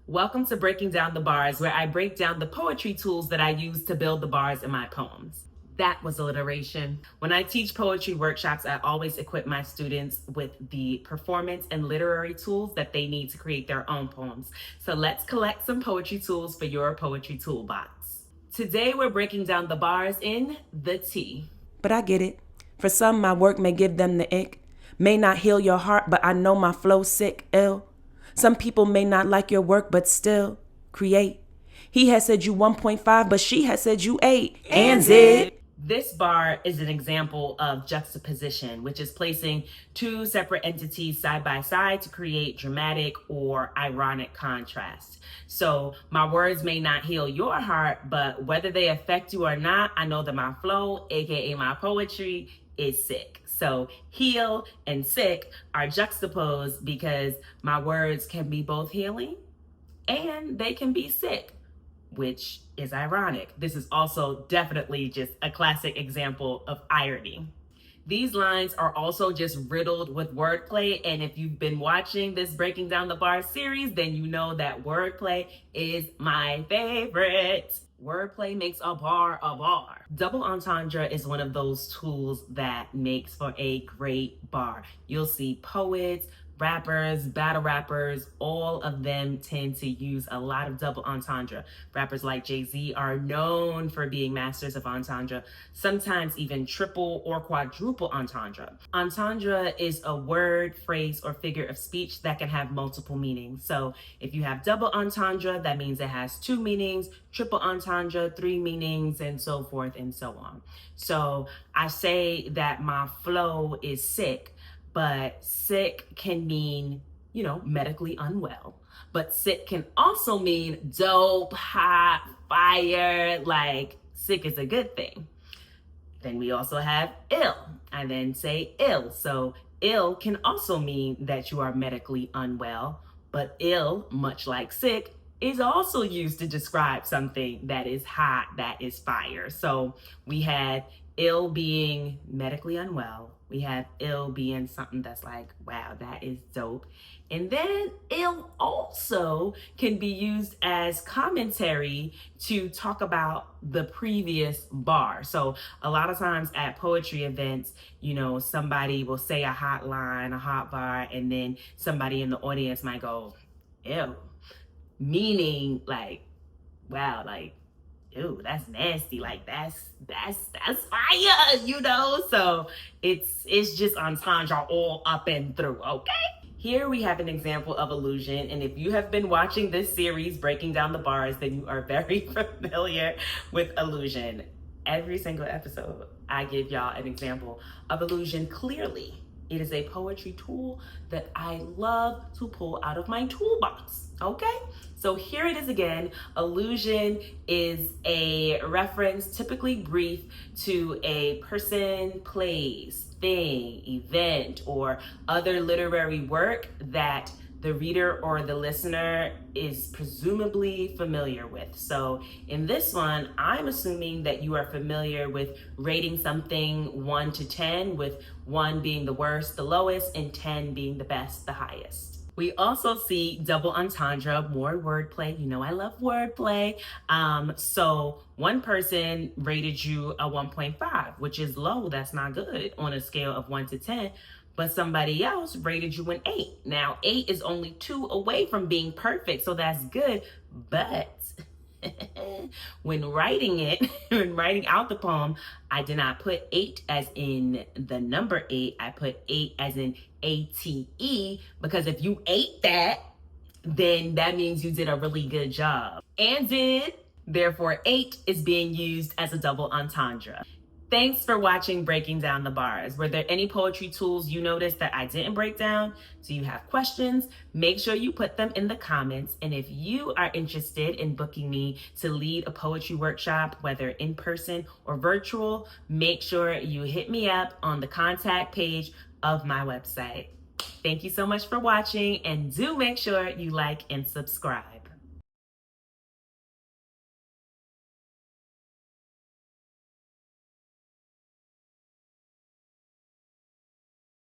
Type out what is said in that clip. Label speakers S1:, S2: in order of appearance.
S1: Welcome to Breaking Down the Bars, where I break down the poetry tools that I use to build the bars in my poems. That was alliteration. When I teach poetry workshops, I always equip my students with the performance and literary tools that they need to create their own poems. So let's collect some poetry tools for your poetry toolbox. Today, we're breaking down the bars in the T.
S2: But I get it. For some, my work may give them the ick. May not heal your heart, but I know my flow's sick, ill. Some people may not like your work, but still create. He has said you 1.5, but she has said you 8. And it.
S1: This bar is an example of juxtaposition, which is placing two separate entities side by side to create dramatic or ironic contrast. So my words may not heal your heart, but whether they affect you or not, I know that my flow, aka my poetry, is sick. So heal and sick are juxtaposed because my words can be both healing and they can be sick, which is ironic. This is also definitely just a classic example of irony. These lines are also just riddled with wordplay, and if you've been watching this Breaking Down the Bars series, then you know that wordplay is my favorite. Wordplay makes a bar a bar. Double entendre is one of those tools that makes for a great bar. You'll see poets, rappers, battle rappers, all of them tend to use a lot of double entendre. Rappers like Jay-Z are known for being masters of entendre, sometimes even triple or quadruple entendre. Entendre is a word, phrase, or figure of speech that can have multiple meanings. So if you have double entendre, that means it has 2 meanings, triple entendre, 3 meanings, and so forth and so on. So I say that my flow is sick, but sick can mean, medically unwell. But sick can also mean dope, hot, fire, like sick is a good thing. Then we also have ill. I then say ill. So ill can also mean that you are medically unwell, but ill, much like sick, is also used to describe something that is hot, that is fire. So we had ill being medically unwell. We have ill being something that's like, wow, that is dope. And then ill also can be used as commentary to talk about the previous bar. So a lot of times at poetry events, somebody will say a hot line, a hot bar, and then somebody in the audience might go, ew, meaning like, wow, like, ew, that's nasty. Like that's fire, So it's just entendre all up and through, okay? Here we have an example of allusion, and if you have been watching this series, Breaking Down the Bars, then you are very familiar with allusion. Every single episode, I give y'all an example of allusion clearly. It is a poetry tool that I love to pull out of my toolbox, okay? So here it is again. Allusion is a reference, typically brief, to a person, place, thing, event, or other literary work that the reader or the listener is presumably familiar with. So in this one, I'm assuming that you are familiar with rating something 1 to 10, with 1 being the worst, the lowest, and 10 being the best, the highest. We also see double entendre, more wordplay. I love wordplay. So one person rated you a 1.5, which is low. That's not good on a scale of 1 to 10. But somebody else rated you an 8. Now, 8 is only 2 away from being perfect, so that's good. But when writing out the poem, I did not put 8 as in the number 8. I put 8 as in ATE, because if you ate that, then that means you did a really good job. And did. Therefore, 8 is being used as a double entendre. Thanks for watching Breaking Down the Bars. Were there any poetry tools you noticed that I didn't break down? Do you have questions? Make sure you put them in the comments. And if you are interested in booking me to lead a poetry workshop, whether in person or virtual, make sure you hit me up on the contact page of my website. Thank you so much for watching, and do make sure you like and subscribe.